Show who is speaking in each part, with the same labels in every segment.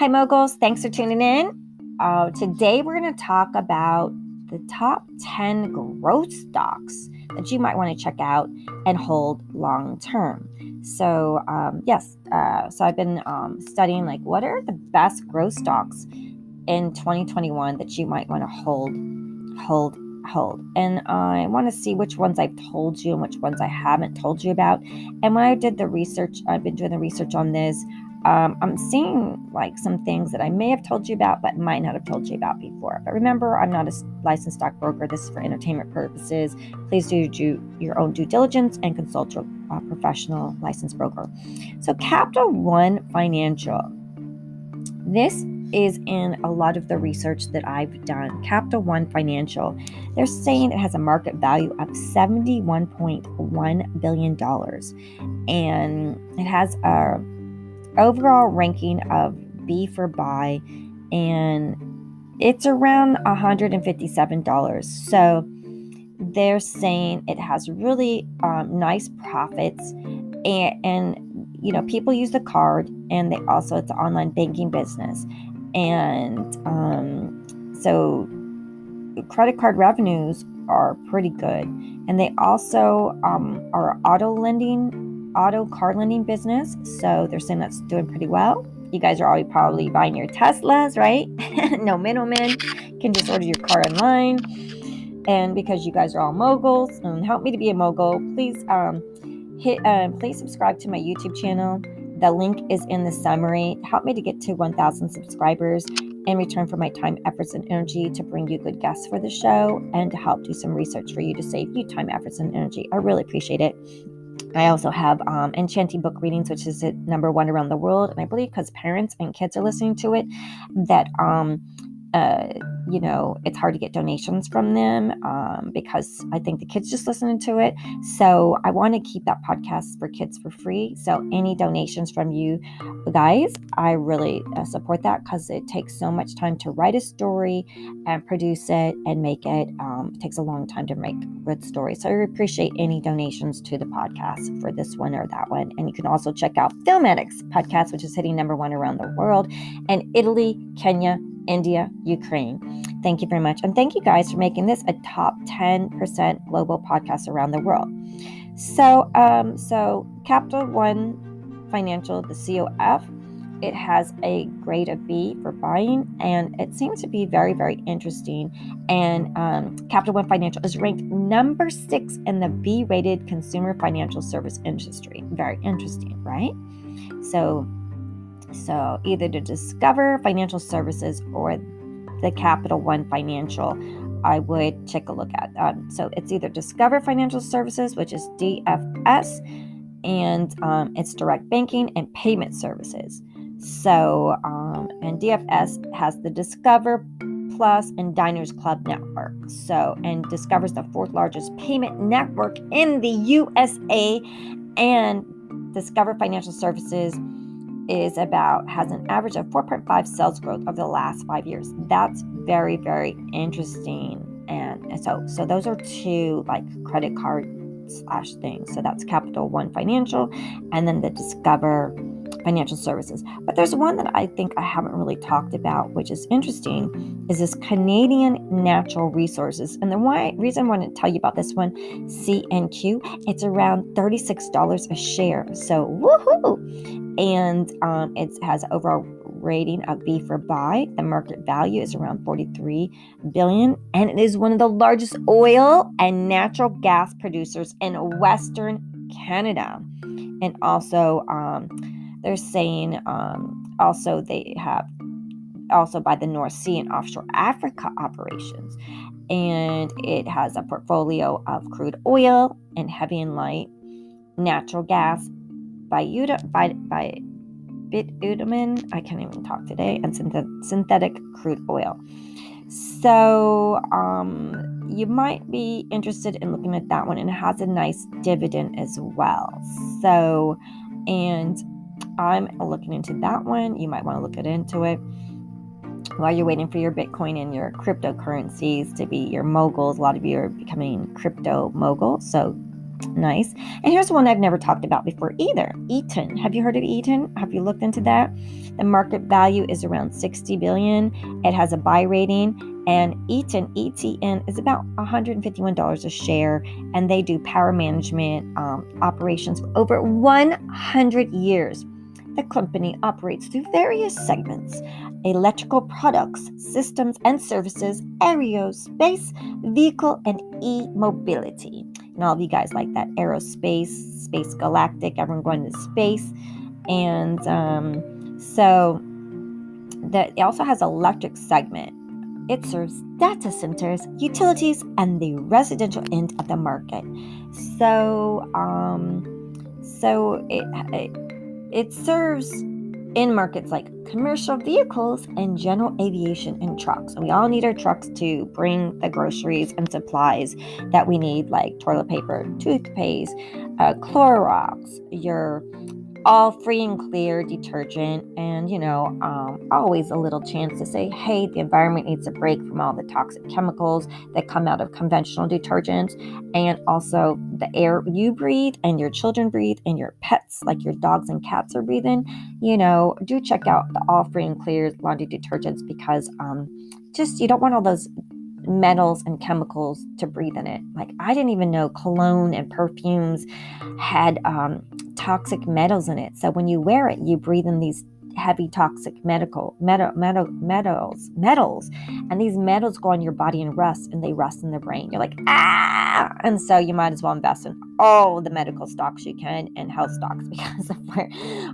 Speaker 1: Hi, moguls. Thanks for tuning in. Today, we're going to talk about the top 10 growth stocks that you might want to check out and hold long term. So, so I've been studying what are the best growth stocks in 2021 that you might want to hold. And I want to see which ones I've told you and which ones I haven't told you about. And when I did the research, I've been doing the research on this. I'm seeing some things that I may have told you about, but might not have told you about before. But remember, I'm not a licensed stockbroker. This is for entertainment purposes. Please do your own due diligence and consult your professional licensed broker. So Capital One Financial. This is in a lot of the research that I've done. Capital One Financial, they're saying it has a market value of $71.1 billion. And it has a overall ranking of B for buy, and it's around $157. So they're saying it has really nice profits, and people use the card, and it's an online banking business, and so credit card revenues are pretty good, and they also are auto car lending business. So they're saying that's doing pretty well. You guys are all probably buying your Teslas, right? No middlemen. You can just order your car online. And because you guys are all moguls and help me to be a mogul, please please subscribe to my YouTube channel. The link is in the summary. Help me to get to 1,000 subscribers in return for my time, efforts, and energy to bring you good guests for the show and to help do some research for you to save you time, efforts, and energy. I really appreciate it. I also have Enchanting book readings, which is at #1 around the world. And I believe because parents and kids are listening to it, that it's hard to get donations from them because I think the kids just listening to it. So I want to keep that podcast for kids for free. So any donations from you guys, I really support that, because it takes so much time to write a story and produce it and make it. It takes a long time to make good stories. So I appreciate any donations to the podcast for this one or that one. And you can also check out Film Addicts podcast, which is hitting #1 around the world, and Italy, Kenya, India, Ukraine. Thank you very much. And thank you guys for making this a top 10% global podcast around the world. So Capital One Financial, the COF, it has a grade of B for buying, and it seems to be very, very interesting. And Capital One Financial is ranked #6 in the B-rated consumer financial service industry. Very interesting, right? So either to Discover Financial Services or the Capital One Financial, I would take a look at. So it's either Discover Financial Services, which is DFS, and it's direct banking and payment services. So, and DFS has the Discover Plus and Diners Club network. So, and Discover's the 4th largest payment network in the USA, and Discover Financial Services has an average of 4.5 sales growth over the last 5 years. That's very, very interesting. And so those are two credit card / things. So that's Capital One Financial, and then the Discover Financial Services. But there's one that I think I haven't really talked about, which is interesting, is this Canadian Natural Resources. And the reason I want to tell you about this one, CNQ, it's around $36 a share. So woohoo! And it has overall rating of B for buy. The market value is around $43 billion, and it is one of the largest oil and natural gas producers in Western Canada. And also, they're saying also they have also by the North Sea and offshore Africa operations. And it has a portfolio of crude oil and heavy and light natural gas by bitumen, I can't even talk today, and synthetic crude oil. So you might be interested in looking at that one, and it has a nice dividend as well. So, and I'm looking into that one. You might want to look into it while you're waiting for your Bitcoin and your cryptocurrencies to be your moguls. A lot of you are becoming crypto moguls. So Nice. And here's one I've never talked about before either. Eaton. Have you heard of Eaton? Have you looked into that? The market value is around $60 billion. It has a buy rating, and Eaton, ETN, is about $151 a share, and they do power management operations for over 100 years. The company operates through various segments: electrical products, systems and services, aerospace, vehicle, and e-mobility. And all of you guys like that aerospace, space galactic, everyone going to space. And so that it also has an electric segment. It serves data centers, utilities, and the residential end of the market. So it serves in markets like commercial vehicles and general aviation and trucks. And we all need our trucks to bring the groceries and supplies that we need, like toilet paper, toothpaste, Clorox, your all free and clear detergent, and always a little chance to say, hey, the environment needs a break from all the toxic chemicals that come out of conventional detergents, and also the air you breathe and your children breathe and your pets, like your dogs and cats, are breathing. Do check out the all free and clear laundry detergents, because just you don't want all those metals and chemicals to breathe in it. Like, I didn't even know cologne and perfumes had toxic metals in it. So when you wear it, you breathe in these heavy toxic metals, and these metals go on your body and rust, and they rust in the brain. You're like, ah! And so you might as well invest in all the medical stocks you can and health stocks, because if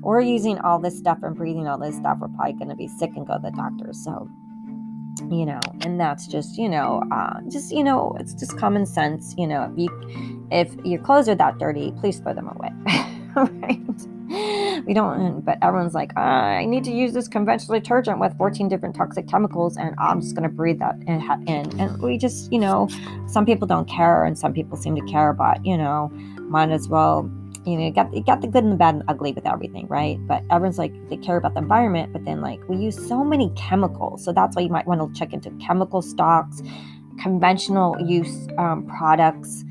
Speaker 1: we're using all this stuff and breathing all this stuff, we're probably going to be sick and go to the doctor. So and that's just, it's just common sense. If your clothes are that dirty, please throw them away. Right? We don't, but everyone's like, I need to use this conventional detergent with 14 different toxic chemicals, and I'm just going to breathe that in. And we just, some people don't care, and some people seem to care, but, might as well, you got the good and the bad and the ugly with everything, right? But everyone's like, they care about the environment, but then like we use so many chemicals. So that's why you might want to check into chemical stocks, conventional use products.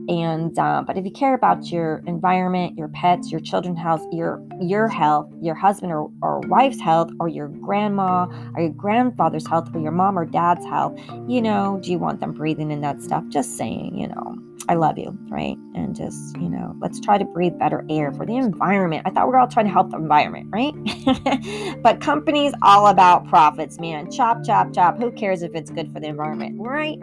Speaker 1: And but if you care about your environment, your pets, your children's health, your health, your husband or wife's health, or your grandma or your grandfather's health, or your mom or dad's health, do you want them breathing in that stuff? Just saying, I love you, right? And just, let's try to breathe better air for the environment. I thought we were all trying to help the environment, right? But companies all about profits, man. Chop, chop, chop. Who cares if it's good for the environment? Right.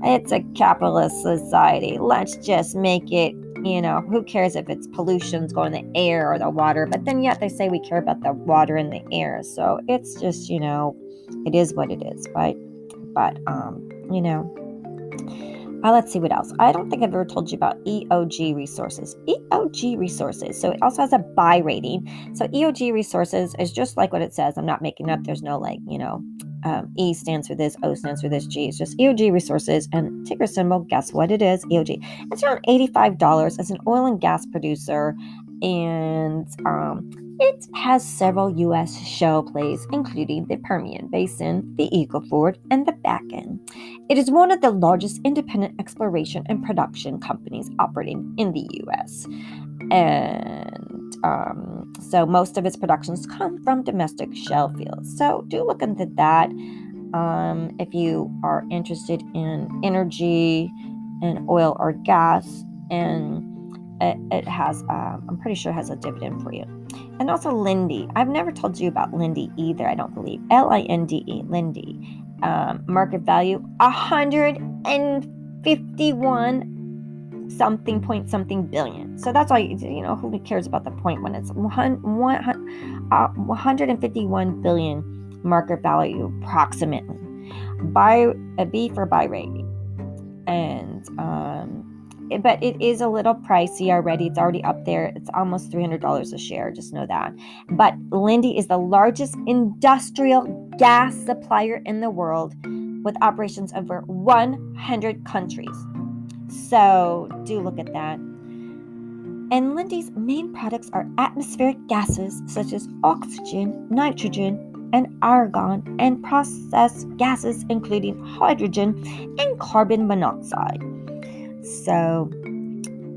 Speaker 1: It's a capitalist society. Let's just make it, who cares if it's pollution's going in the air or the water? But then yet they say we care about the water and the air. So it's just, it is what it is. But let's see what else. I don't think I've ever told you about EOG Resources. EOG Resources. So it also has a buy rating. So EOG Resources is just like what it says. I'm not making up. There's no E stands for this, O stands for this, G. It's just EOG Resources, and ticker symbol, guess what it is? EOG. It's around $85 as an oil and gas producer, and it has several U.S. shale plays, including the Permian Basin, the Eagle Ford, and the Bakken. It is one of the largest independent exploration and production companies operating in the U.S. And so most of its productions come from domestic shale fields. So do look into that if you are interested in energy and oil or gas. And it has, I'm pretty sure it has a dividend for you. And also Linde. I've never told you about Linde either, I don't believe. Linde, Linde. Market value, 151 something billion. So that's why, who cares about the point when it's 151 billion market value approximately. B for buy rating. And but it is a little pricey already. It's already up there. It's almost $300 a share. Just know that. But Linde is the largest industrial gas supplier in the world, with operations over 100 countries. So do look at that. And Linde's main products are atmospheric gases such as oxygen, nitrogen, and argon, and processed gases including hydrogen and carbon monoxide. So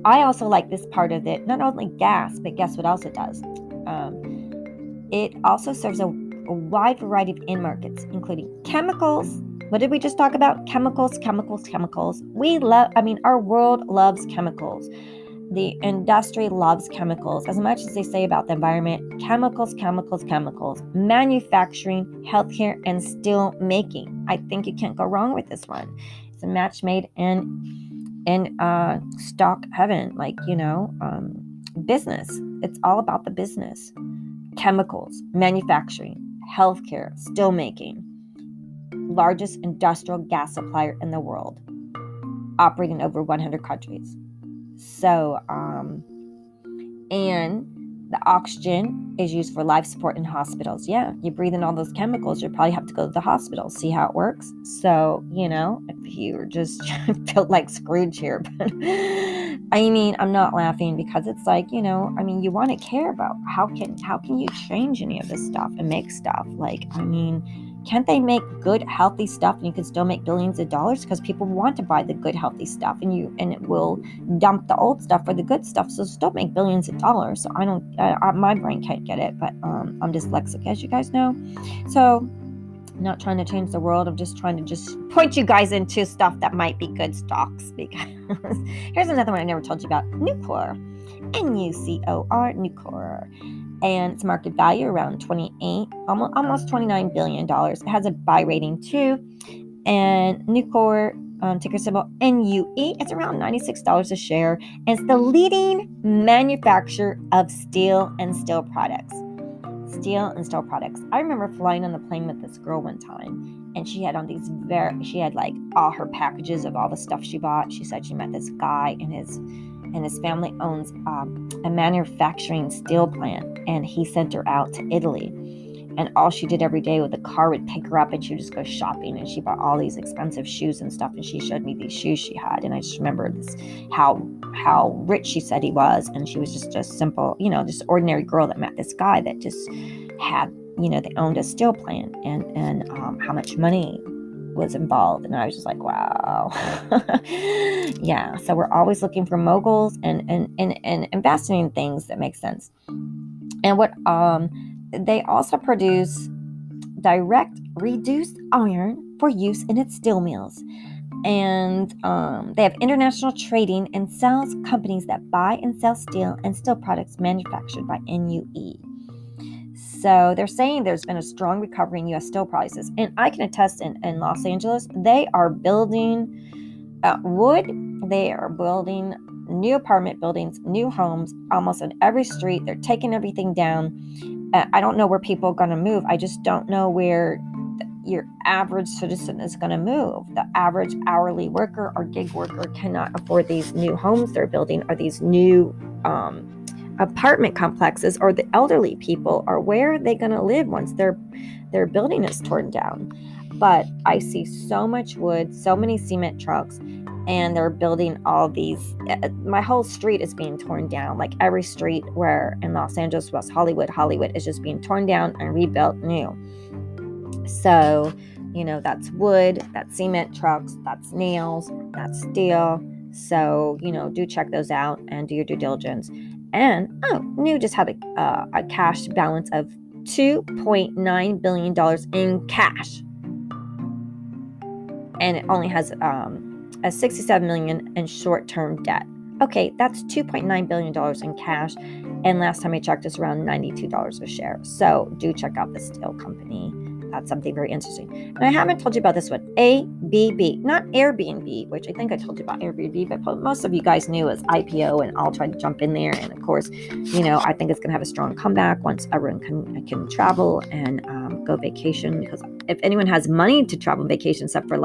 Speaker 1: I also like this part of it. Not only gas, but guess what else it does? It also serves a wide variety of end markets, including chemicals. What did we just talk about? Chemicals. Our world loves chemicals. The industry loves chemicals. As much as they say about the environment, chemicals. Manufacturing, healthcare, and steel making. I think you can't go wrong with this one. It's a match made in stock heaven, business. It's all about the business. Chemicals, manufacturing, healthcare, steel making. Largest industrial gas supplier in the world, operating in over 100 countries. So, and the oxygen is used for life support in hospitals. Yeah, you breathe in all those chemicals, you probably have to go to the hospital, see how it works. So, if you're just felt like Scrooge here, but I'm not laughing because it's like, you want to care about how can you change any of this stuff and make stuff? Can't they make good, healthy stuff and you can still make billions of dollars? Because people want to buy the good, healthy stuff, and it will dump the old stuff for the good stuff. So still make billions of dollars. So my brain can't get it, but I'm dyslexic, as you guys know. So I'm not trying to change the world. I'm just trying to point you guys into stuff that might be good stocks. Because here's another one I never told you about: Nucor, Nucor. Nucor. And its market value around 28, almost $29 billion. It has a buy rating too. And Nucor, ticker symbol NUE, it's around $96 a share. And it's the leading manufacturer of steel and steel products. I remember flying on the plane with this girl one time, and she had all her packages of all the stuff she bought. She said she met this guy, and his family owns a manufacturing steel plant, and he sent her out to Italy. And all she did every day with the car would pick her up, and she would just go shopping, and she bought all these expensive shoes and stuff, and she showed me these shoes she had, and I just remember how rich she said he was, and she was just a simple, just ordinary girl that met this guy that just had, they owned a steel plant, and how much money was involved. And I was just like, wow. Yeah, so we're always looking for moguls and investing in things that make sense. And what they also produce direct reduced iron for use in its steel mills. And they have international trading and sells companies that buy and sell steel and steel products manufactured by NUE. So they're saying there's been a strong recovery in U.S. steel prices. And I can attest in Los Angeles, they are building wood. They are building new apartment buildings, new homes, almost on every street. They're taking everything down. I don't know where people are going to move. I just don't know where your average citizen is going to move. The average hourly worker or gig worker cannot afford these new homes they're building, or these new apartment complexes, or the elderly people, or where are they going to live once their building is torn down? But I see so much wood, so many cement trucks, and they're building all these. My whole street is being torn down. Like every street where in Los Angeles, West Hollywood is just being torn down and rebuilt new. So, that's wood, that's cement trucks, that's nails, that's steel. So, do check those out and do your due diligence. And, NUE just had a cash balance of $2.9 billion in cash. And it only has a $67 million in short-term debt. Okay, that's $2.9 billion in cash. And last time I checked, it's around $92 a share. So do check out the steel company. That's something very interesting. And I haven't told you about this one, ABB, not Airbnb, which I think I told you about Airbnb, but most of you guys knew as IPO, and I'll try to jump in there. And of course, I think it's going to have a strong comeback once everyone can travel and go vacation. Because if anyone has money to travel and vacation, except for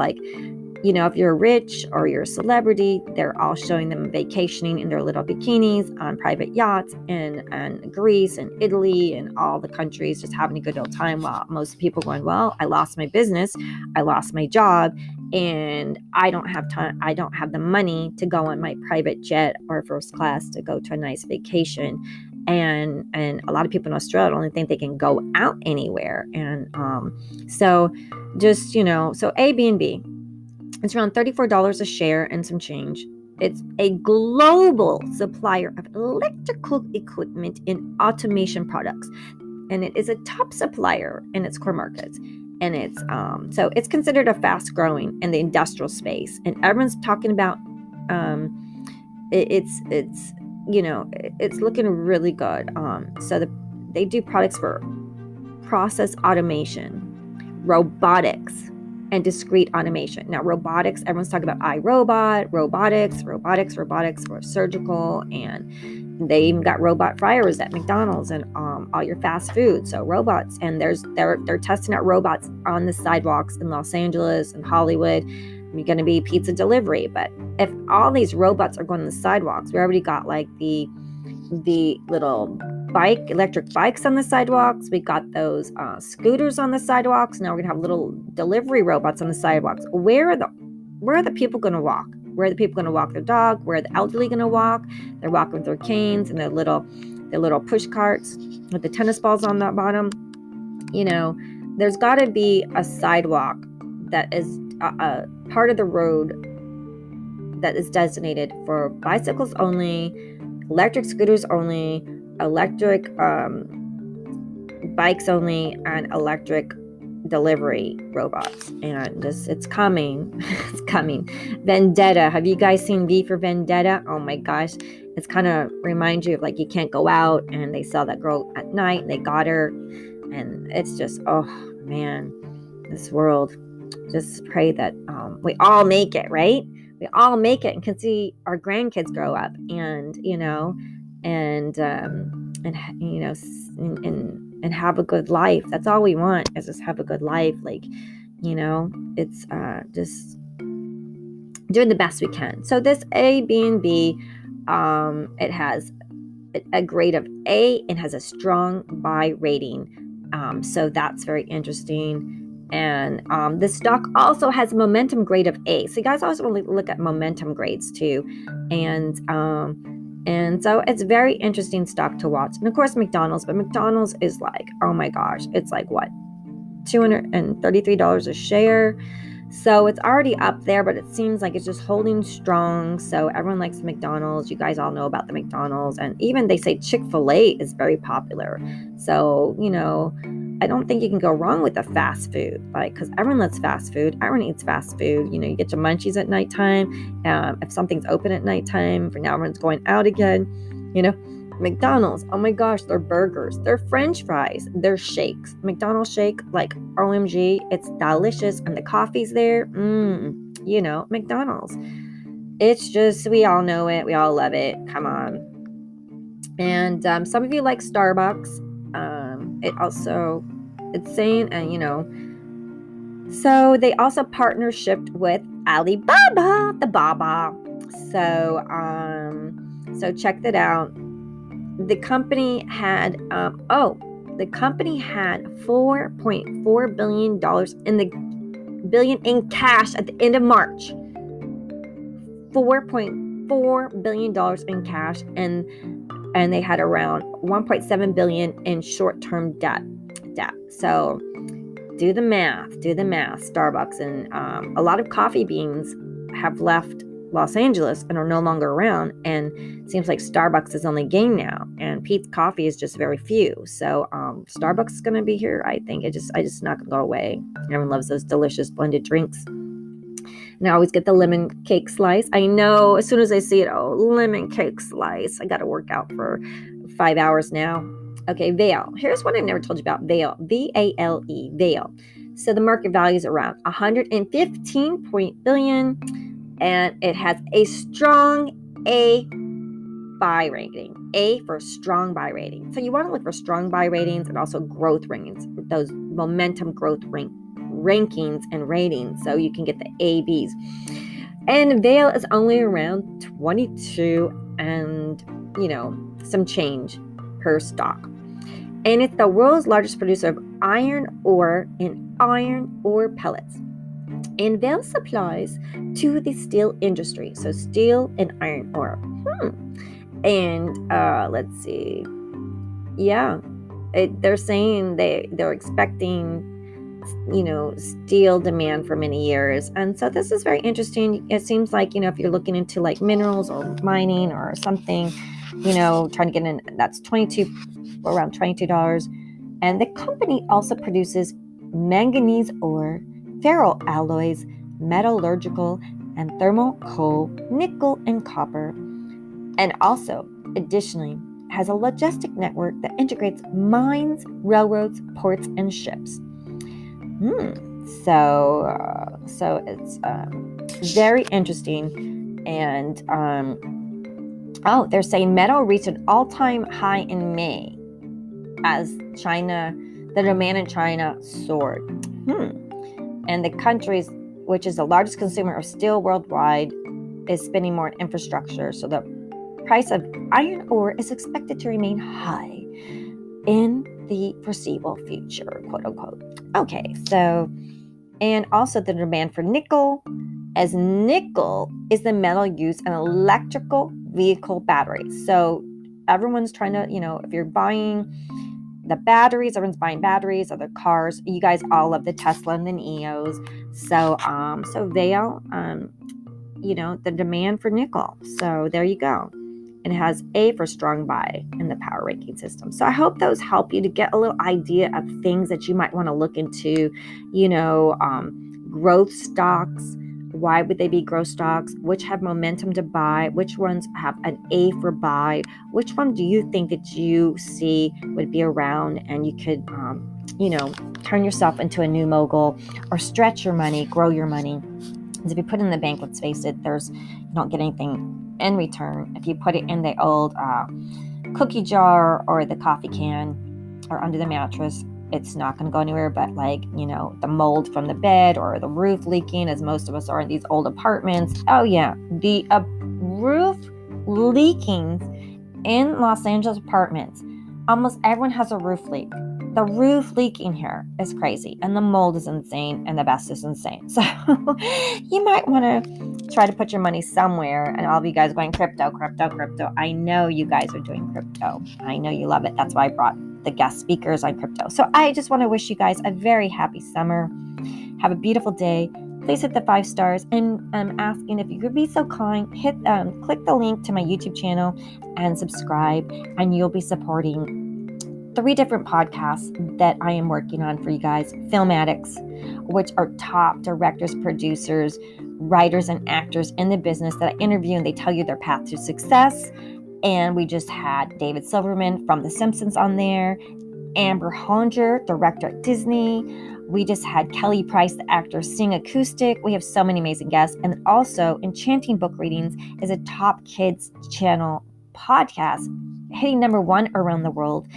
Speaker 1: if you're rich or you're a celebrity, they're all showing them vacationing in their little bikinis on private yachts in Greece and Italy and all the countries, just having a good old time, while most people going, well, I lost my business, I lost my job, and I don't have time, I don't have the money to go on my private jet or first class to go to a nice vacation. And a lot of people in Australia don't think they can go out anywhere. And so Airbnb, it's around $34 a share and some change. It's a global supplier of electrical equipment and automation products, and it is a top supplier in its core markets. And it's so it's considered a fast growing in the industrial space, and everyone's talking about it's it's looking really good. They do products for process automation, robotics, and discrete automation. Now, robotics, everyone's talking about iRobot, robotics for surgical, and they even got robot fryers at McDonald's and all your fast food. So robots, and they're testing out robots on the sidewalks in Los Angeles and Hollywood. You're going to be pizza delivery, but if all these robots are going on the sidewalks, we already got like the little electric bikes on the sidewalks. We got those scooters on the sidewalks. Now we're gonna have little delivery robots on the sidewalks. Where are the people gonna walk? Where are the people gonna walk their dog? Where are the elderly gonna walk? They're walking with their canes and their little push carts with the tennis balls on the bottom. There's got to be a sidewalk that is a part of the road that is designated for bicycles only, electric scooters only, electric bikes only, and electric delivery robots. And it's coming. It's coming. Vendetta. Have you guys seen V for Vendetta? Oh my gosh. It's kind of reminds you of like you can't go out, and they saw that girl at night and they got her. And it's just, oh man, this world. Just pray that we all make it, right? We all make it and can see our grandkids grow up and have a good life. That's all we want, is just have a good life. Like, it's just doing the best we can. So this A, B, and B, it has a grade of A and has a strong buy rating. So that's very interesting. And the stock also has a momentum grade of A. So you guys always want to look at momentum grades too. And so it's very interesting stock to watch. And of course, McDonald's. But McDonald's is like, oh my gosh, it's like what? $233 a share. So it's already up there, but it seems like it's just holding strong. So everyone likes McDonald's. You guys all know about the McDonald's. And even they say Chick-fil-A is very popular. So, I don't think you can go wrong with the fast food, like, because everyone loves fast food. Everyone eats fast food. You get your munchies at nighttime. If something's open at nighttime, for now everyone's going out again. McDonald's, oh my gosh, their burgers, their French fries, their shakes. McDonald's shake, like, OMG, it's delicious, and the coffee's there. McDonald's. It's just, we all know it. We all love it. Come on. And some of you like Starbucks. It's saying, and so they also partnershiped with Alibaba, the Baba. So check that out. The company had $4.4 billion in cash at the end of March. $4.4 billion in cash, and they had around $1.7 billion in short-term debt. So do the math. Starbucks and a lot of coffee beans have left Los Angeles and are no longer around, and it seems like Starbucks is only gained now, and Pete's Coffee is just very few. So Starbucks is going to be here. I think I just not going to go away. Everyone loves those delicious blended drinks. And I always get the lemon cake slice. I know, as soon as I see it, lemon cake slice. I got to work out for 5 hours now. Okay, Vail. Here's what I never told you about Vail. V-A-L-E, Vail. So the market value is around $115 billion, and it has a strong A buy rating. A for strong buy rating. So you want to look for strong buy ratings and also growth ratings, those momentum growth rankings and ratings, so you can get the A, Bs. And Vail is only around 22 and some change per stock. And it's the world's largest producer of iron ore and iron ore pellets. And Vail supplies to the steel industry, so steel and iron ore. And let's see. Yeah, they're saying they're expecting steel demand for many years. And so this is very interesting. It seems like, if you're looking into like minerals or mining or something, trying to get in, that's around $22. And the company also produces manganese ore, ferroalloys, metallurgical and thermal coal, nickel, and copper. And also, additionally, has a logistic network that integrates mines, railroads, ports, and ships. So it's very interesting. And they're saying metal reached an all-time high in May as the demand in China soared. And the countries, which is the largest consumer of steel worldwide, is spending more on infrastructure. So the price of iron ore is expected to remain high in the foreseeable future, quote unquote. Okay, so, and also the demand for nickel, as nickel is the metal used in electrical vehicle batteries. So everyone's trying to, if you're buying the batteries, everyone's buying batteries, other cars. You guys all love the Tesla and the Neos. So Vail, the demand for nickel. So there you go. And it has A for strong buy in the power ranking system. So I hope those help you to get a little idea of things that you might want to look into, growth stocks. Why would they be growth stocks? Which have momentum to buy? Which ones have an A for buy? Which one do you think that you see would be around and you could, turn yourself into a new mogul or stretch your money, grow your money? Because if you put it in the bank, let's face it, you don't get anything in return. If you put it in the old cookie jar or the coffee can or under the mattress, it's not going to go anywhere but the mold from the bed or the roof leaking, as most of us are in these old apartments. Oh yeah, the roof leaking in Los Angeles apartments. Almost everyone has a roof leak. The roof leaking here is crazy, and the mold is insane, and the asbestos is insane. So you might want to try to put your money somewhere. And all of you guys going crypto. I know you guys are doing crypto. I know you love it. That's why I brought the guest speakers on crypto. So I just want to wish you guys a very happy summer. Have a beautiful day. Please hit the 5 stars. And I'm asking if you could be so kind, click the link to my YouTube channel and subscribe, and you'll be supporting 3 different podcasts that I am working on for you guys. Film Addicts, which are top directors, producers, writers, and actors in the business that I interview, and they tell you their path to success. And we just had David Silverman from The Simpsons on there, Amber Hollinger, director at Disney. We just had Kelly Price, the actor, sing acoustic. We have so many amazing guests. And also, Enchanting Book Readings is a top kids channel podcast, hitting number 1 around the world.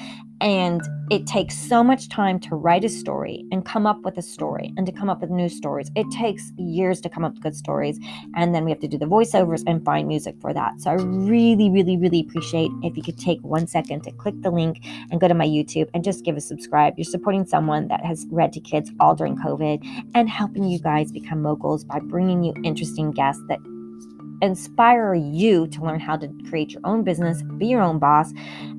Speaker 1: And it takes so much time to write a story and come up with a story and to come up with new stories. It takes years to come up with good stories. And then we have to do the voiceovers and find music for that. So I really, really, really appreciate if you could take 1 second to click the link and go to my YouTube and just give a subscribe. You're supporting someone that has read to kids all during COVID and helping you guys become moguls by bringing you interesting guests that inspire you to learn how to create your own business, be your own boss,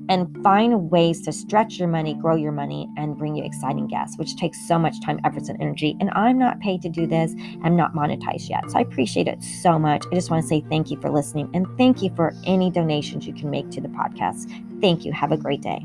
Speaker 1: and find ways to stretch your money, grow your money, and bring you exciting guests, which takes so much time, effort, and energy. And I'm not paid to do this. I'm not monetized yet. So I appreciate it so much. I just want to say thank you for listening, and thank you for any donations you can make to the podcast. Thank you. Have a great day.